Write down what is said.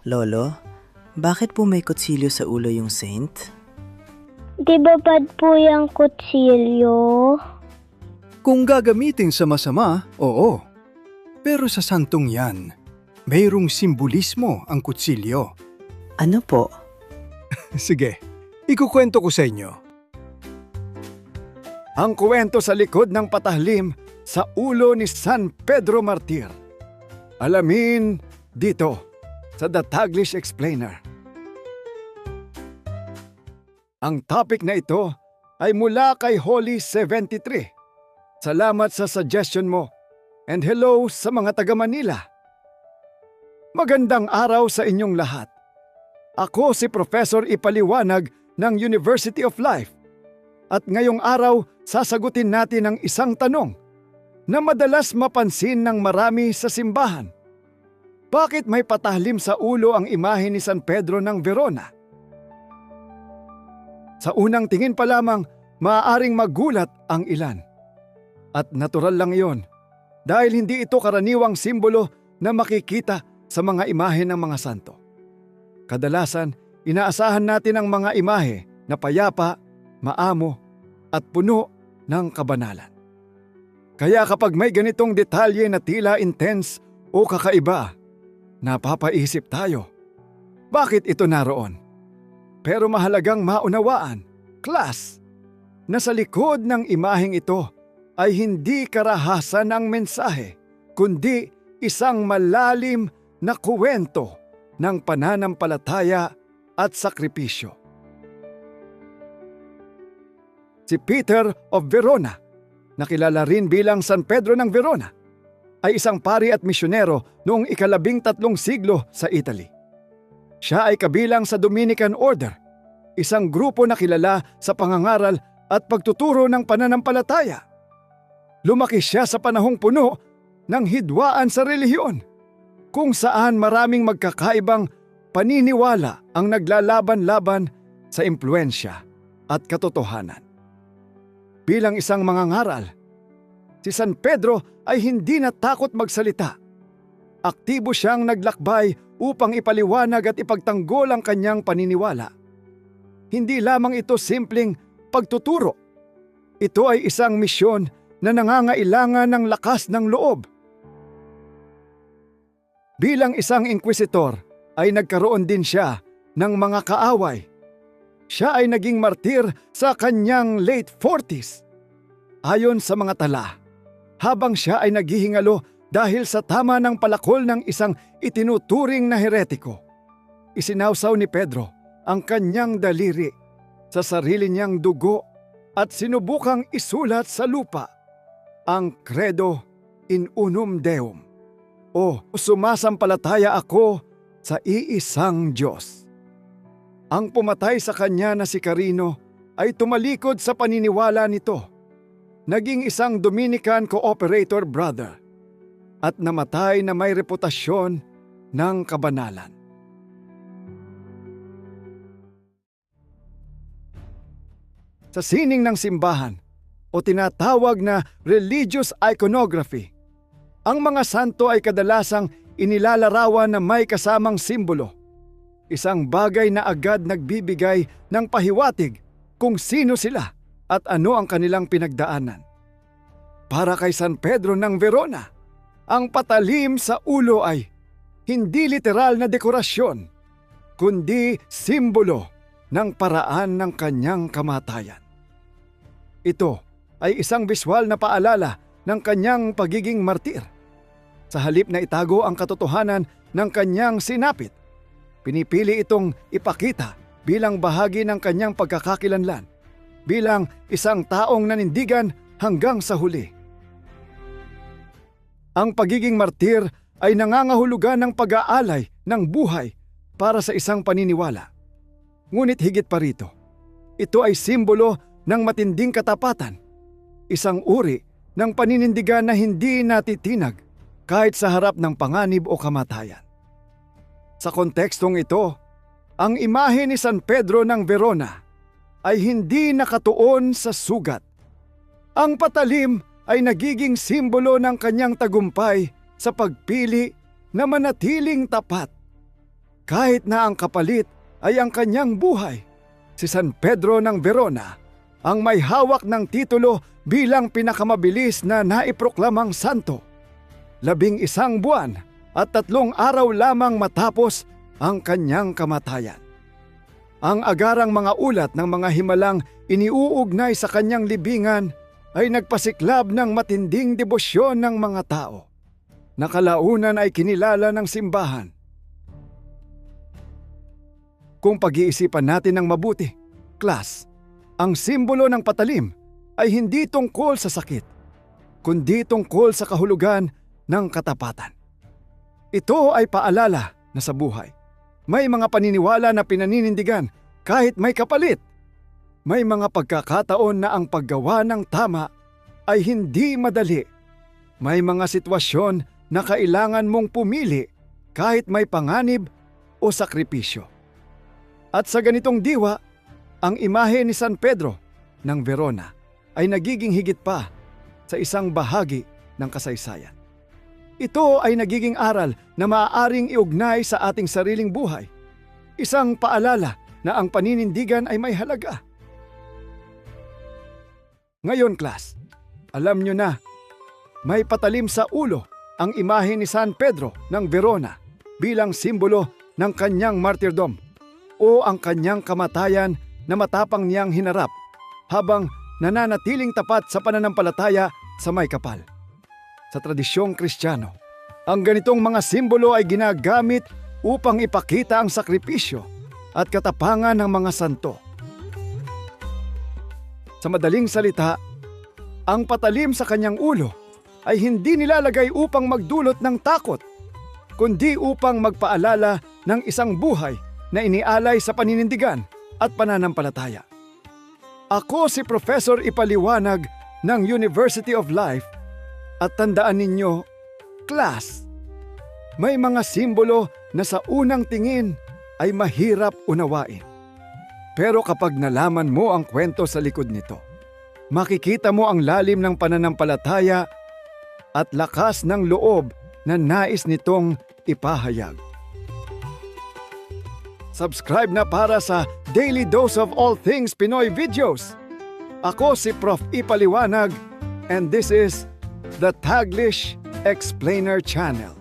Lolo, bakit po may kutsilyo sa ulo yung saint? Di ba bad po yung kutsilyo? Kung gagamitin sa masama, oo. Pero sa santong yan, mayroong simbolismo ang kutsilyo. Ano po? Sige, ikukwento ko sa inyo. Ang kwento sa likod ng patahlim sa ulo ni San Pedro Martir. Alamin dito sa The Taglish Explainer. Ang topic na ito ay mula kay Holy 73. Salamat sa suggestion mo and hello sa mga taga Manila. Magandang araw sa inyong lahat. Ako si Professor Ipaliwanag ng University of Life at ngayong araw sasagutin natin ang isang tanong na madalas mapansin ng marami sa simbahan. Bakit may patahlim sa ulo ang imahe ni San Pedro ng Verona? Sa unang tingin pa lamang, maaaring magulat ang ilan. At natural lang iyon dahil hindi ito karaniwang simbolo na makikita sa mga imahe ng mga santo. Kadalasan, inaasahan natin ang mga imahe na payapa, maamo, at puno ng kabanalan. Kaya kapag may ganitong detalye na tila intense o kakaiba, napapaisip tayo, bakit ito naroon? Pero mahalagang maunawaan, class, na sa likod ng imaheng ito ay hindi karahasan ang mensahe, kundi isang malalim na kuwento ng pananampalataya at sakripisyo. Si Peter of Verona, nakilala rin bilang San Pedro ng Verona, ay isang pari at misyonero noong ika-13 siglo sa Italy. Siya ay kabilang sa Dominican Order, isang grupo na kilala sa pangangaral at pagtuturo ng pananampalataya. Lumaki siya sa panahong puno ng hidwaan sa relihiyon, kung saan maraming magkakaibang paniniwala ang naglalaban-laban sa impluensya at katotohanan. Bilang isang mangangaral, si San Pedro ay hindi natakot magsalita. Aktibo siyang naglakbay upang ipaliwanag at ipagtanggol ang kanyang paniniwala. Hindi lamang ito simpleng pagtuturo. Ito ay isang misyon na nangangailangan ng lakas ng loob. Bilang isang inkwisitor ay nagkaroon din siya ng mga kaaway. Siya ay naging martir sa kanyang late 40s. Ayon sa mga tala, habang siya ay naghihingalo dahil sa tama ng palakol ng isang itinuturing na heretiko, isinawsaw ni Pedro ang kanyang daliri sa sarili niyang dugo at sinubukang isulat sa lupa ang Credo in Unum Deum, o sumasampalataya ako sa iisang Diyos. Ang pumatay sa kanya na si Carino ay tumalikod sa paniniwala nito, naging isang Dominican cooperator brother, at namatay na may reputasyon ng kabanalan. Sa sining ng simbahan o tinatawag na religious iconography, ang mga santo ay kadalasang inilalarawan na may kasamang simbolo, isang bagay na agad nagbibigay ng pahiwatig kung sino sila at ano ang kanilang pinagdaanan. Para kay San Pedro ng Verona, ang patalim sa ulo ay hindi literal na dekorasyon, kundi simbolo ng paraan ng kanyang kamatayan. Ito ay isang biswal na paalala ng kanyang pagiging martir. Sa halip na itago ang katotohanan ng kanyang sinapit, pinipili itong ipakita bilang bahagi ng kanyang pagkakakilanlan, bilang isang taong nanindigan hanggang sa huli. Ang pagiging martir ay nangangahulugan ng pag-aalay ng buhay para sa isang paniniwala. Ngunit higit pa rito, ito ay simbolo ng matinding katapatan, isang uri ng paninindigan na hindi natitinag kahit sa harap ng panganib o kamatayan. Sa kontekstong ito, ang imahe ni San Pedro ng Verona ay hindi nakatuon sa sugat. Ang patalim ay nagiging simbolo ng kanyang tagumpay sa pagpili na manatiling tapat. kahit na ang kapalit ay ang kanyang buhay. Si San Pedro ng Verona ang may hawak ng titulo bilang pinakamabilis na naiproklamang santo. 11 buwan at 3 araw lamang matapos ang kanyang kamatayan. Ang agarang mga ulat ng mga himalang iniuugnay sa kanyang libingan ay nagpasiklab ng matinding debosyon ng mga tao. Nakalaunan ay kinilala ng simbahan. Kung pag-iisipan natin ng mabuti, class, ang simbolo ng patalim ay hindi tungkol sa sakit, kundi tungkol sa kahulugan ng katapatan. Ito ay paalala na sa buhay may mga paniniwala na pinaninindigan kahit may kapalit. May mga pagkakataon na ang paggawa ng tama ay hindi madali. May mga sitwasyon na kailangan mong pumili kahit may panganib o sakripisyo. At sa ganitong diwa, ang imahe ni San Pedro ng Verona ay nagiging higit pa sa isang bahagi ng kasaysayan. Ito ay nagiging aral na maaaring iugnay sa ating sariling buhay. Isang paalala na ang paninindigan ay may halaga. Ngayon, class, alam nyo na, may patalim sa ulo ang imahe ni San Pedro ng Verona bilang simbolo ng kanyang martyrdom o ang kanyang kamatayan na matapang niyang hinarap habang nananatiling tapat sa pananampalataya sa may kapal. Sa tradisyong Kristiyano, ang ganitong mga simbolo ay ginagamit upang ipakita ang sakripisyo at katapangan ng mga santo. Sa madaling salita, ang patalim sa kanyang ulo ay hindi nilalagay upang magdulot ng takot, kundi upang magpaalala ng isang buhay na inialay sa paninindigan at pananampalataya. Ako si Professor Ipaliwanag ng University of Life. At tandaan ninyo, class, may mga simbolo na sa unang tingin ay mahirap unawain. Pero kapag nalaman mo ang kwento sa likod nito, makikita mo ang lalim ng pananampalataya at lakas ng loob na nais nitong ipahayag. Subscribe na para sa Daily Dose of All Things Pinoy videos. Ako si Prof. Ipaliwanag and this is the Taglish Explainer Channel.